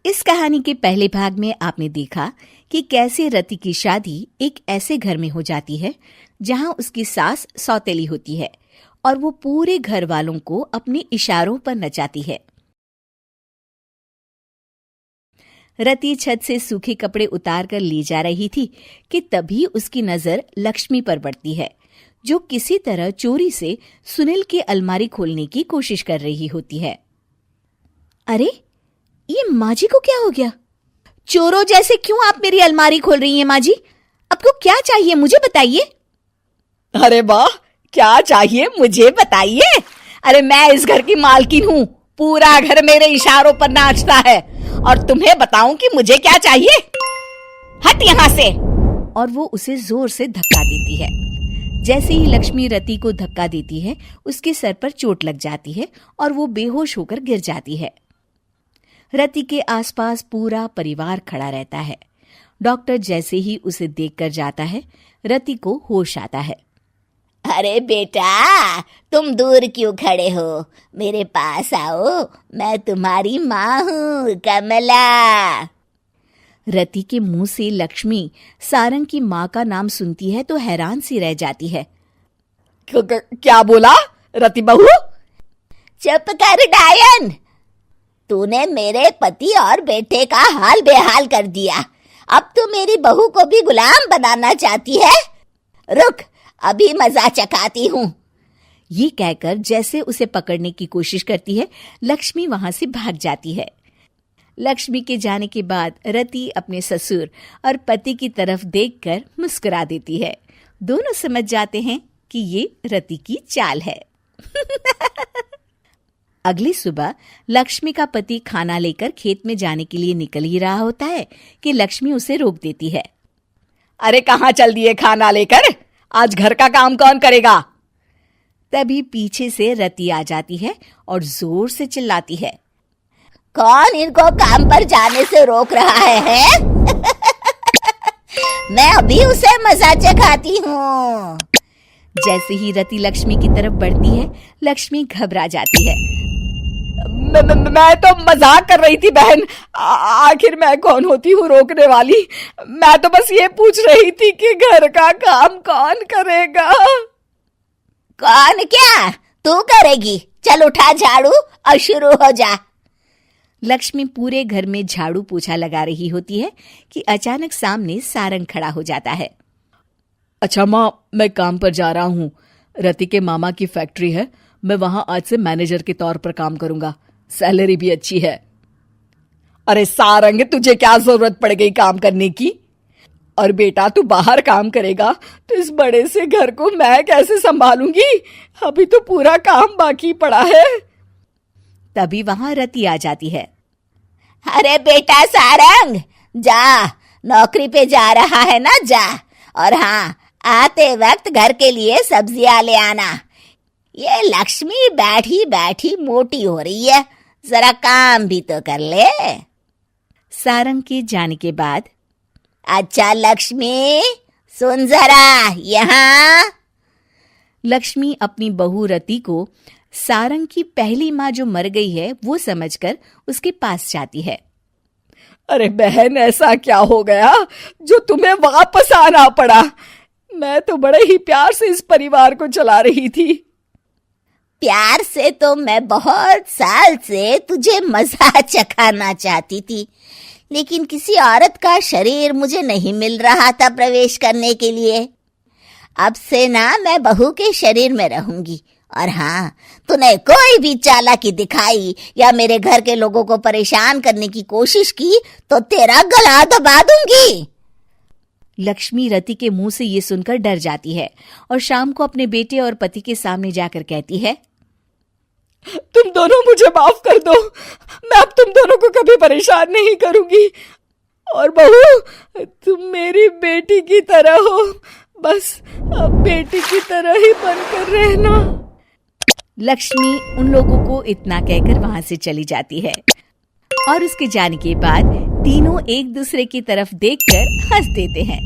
इस कहानी के पहले भाग में आपने देखा कि कैसे रति की शादी एक ऐसे घर में हो जाती है जहां उसकी सास सौतेली होती है और वो पूरे घर वालों को अपने इशारों पर नचाती है। रति छत से सूखे कपड़े उतार कर ले जा रही थी कि तभी उसकी नजर लक्ष्मी पर पड़ती है, जो किसी तरह चोरी से सुनील की अलमारी खोलने की कोशिश कर रही होती है। अरे, ये माँ जी को क्या हो गया? चोरों जैसे क्यों आप मेरी अलमारी खोल रही हैं माँ जी? आपको क्या चाहिए मुझे बताइए। अरे वाह, क्या चाहिए मुझे बताइए। अरे मैं इस घर की मालकिन हूँ, पूरा घर मेरे इशारों पर नाचता है और तुम्हें बताऊं कि मुझे क्या चाहिए? हट यहाँ से। और वो उसे जोर से धक्का देती है। जैसे ही लक्ष्मी रति को धक्का देती है, उसके सर पर चोट लग जाती है और वो बेहोश होकर गिर जाती है। रति के आसपास पूरा परिवार खड़ा रहता है। डॉक्टर जैसे ही उसे देखकर जाता है, रति को होश आता है। अरे बेटा, तुम दूर क्यों खड़े हो? मेरे पास आओ, मैं तुम्हारी माँ हूँ, कमला। रति के मुंह से लक्ष्मी सारंग की माँ का नाम सुनती है तो हैरान सी रह जाती है। क्या बोला रति बहू? चुप कर डायन, तूने मेरे पति और बेटे का हाल बेहाल कर दिया। अब तू मेरी बहू को भी गुलाम बनाना चाहती है? रुक, अभी मजा चखाती हूँ। ये कहकर जैसे उसे पकड़ने की कोशिश करती है, लक्ष्मी वहां से भाग जाती है। लक्ष्मी के जाने के बाद रति अपने ससुर और पति की तरफ देखकर मुस्कुरा देती है। दोनों समझ जाते हैं कि ये रति की चाल है। अगली सुबह लक्ष्मी का पति खाना लेकर खेत में जाने के लिए निकल ही रहा होता है कि लक्ष्मी उसे रोक देती है। अरे कहाँ चल दिए खाना लेकर? आज घर का काम कौन करेगा? तभी पीछे से रति आ जाती है और जोर से चिल्लाती है। कौन इनको काम पर जाने से रोक रहा है? मैं अभी उसे मजा चखाती हूँ। जैसे ही रति लक्ष्मी की तरफ बढ़ती है, लक्ष्मी घबरा जाती है। मैं तो मजाक कर रही थी बहन। आखिर मैं कौन होती हूँ रोकने वाली? मैं तो बस ये पूछ रही थी कि घर का काम कौन करेगा। कौन क्या? तू करेगी। चल उठा झाड़ू और शुरू हो जा। लक्ष्मी पूरे घर में झाड़ू पोछा लगा रही होती है कि अचानक सामने सारंग खड़ा हो जाता है। अच्छा माँ, मैं काम पर जा रहा हूँ। रति के मामा की फैक्ट्री है, मैं वहां आज से मैनेजर के तौर पर काम करूंगा। सैलरी भी अच्छी है। अरे सारंग, तुझे क्या जरूरत पड़ गई काम करने की? और बेटा तू बाहर काम करेगा तो इस बड़े से घर को मैं कैसे संभालूंगी? अभी तो पूरा काम बाकी पड़ा है। तभी वहां रति आ जाती है। अरे बेटा सारंग, जा, नौकरी पे जा रहा है ना, जा। और हाँ, आते वक्त घर के लिए सब्जियां ले आना। ये लक्ष्मी बैठी बैठी मोटी हो रही है, जरा काम भी तो कर ले। सारंग के जाने के बाद, अच्छा लक्ष्मी, सुन जरा यहाँ। लक्ष्मी अपनी बहू रति को सारंग की पहली माँ जो मर गई है वो समझकर उसके पास जाती है। अरे बहन, ऐसा क्या हो गया जो तुम्हें वापस आना पड़ा? मैं तो बड़े ही प्यार से इस परिवार को चला रही थी। प्यार से तो मैं बहुत साल से तुझे मजा चखाना चाहती थी, लेकिन किसी औरत का शरीर मुझे नहीं मिल रहा था प्रवेश करने के लिए। अब से ना मैं बहू के शरीर में रहूंगी। और हाँ, तूने कोई भी चालाकी दिखाई या मेरे घर के लोगों को परेशान करने की कोशिश की तो तेरा गला दबा दूंगी। लक्ष्मी रति के मुंह से ये सुनकर डर जाती है और शाम को अपने बेटे और पति के सामने जाकर कहती है, तुम दोनों मुझे माफ कर दो। मैं अब तुम दोनों को कभी परेशान नहीं करूंगी। और बहू, तुम मेरी बेटी की तरह हो, बस अब बेटी की तरह ही बनकर रहना। लक्ष्मी उन लोगों को इतना कहकर वहां से चली जाती है और उसके जाने के बाद तीनों एक दूसरे की तरफ देखकर हंस देते हैं।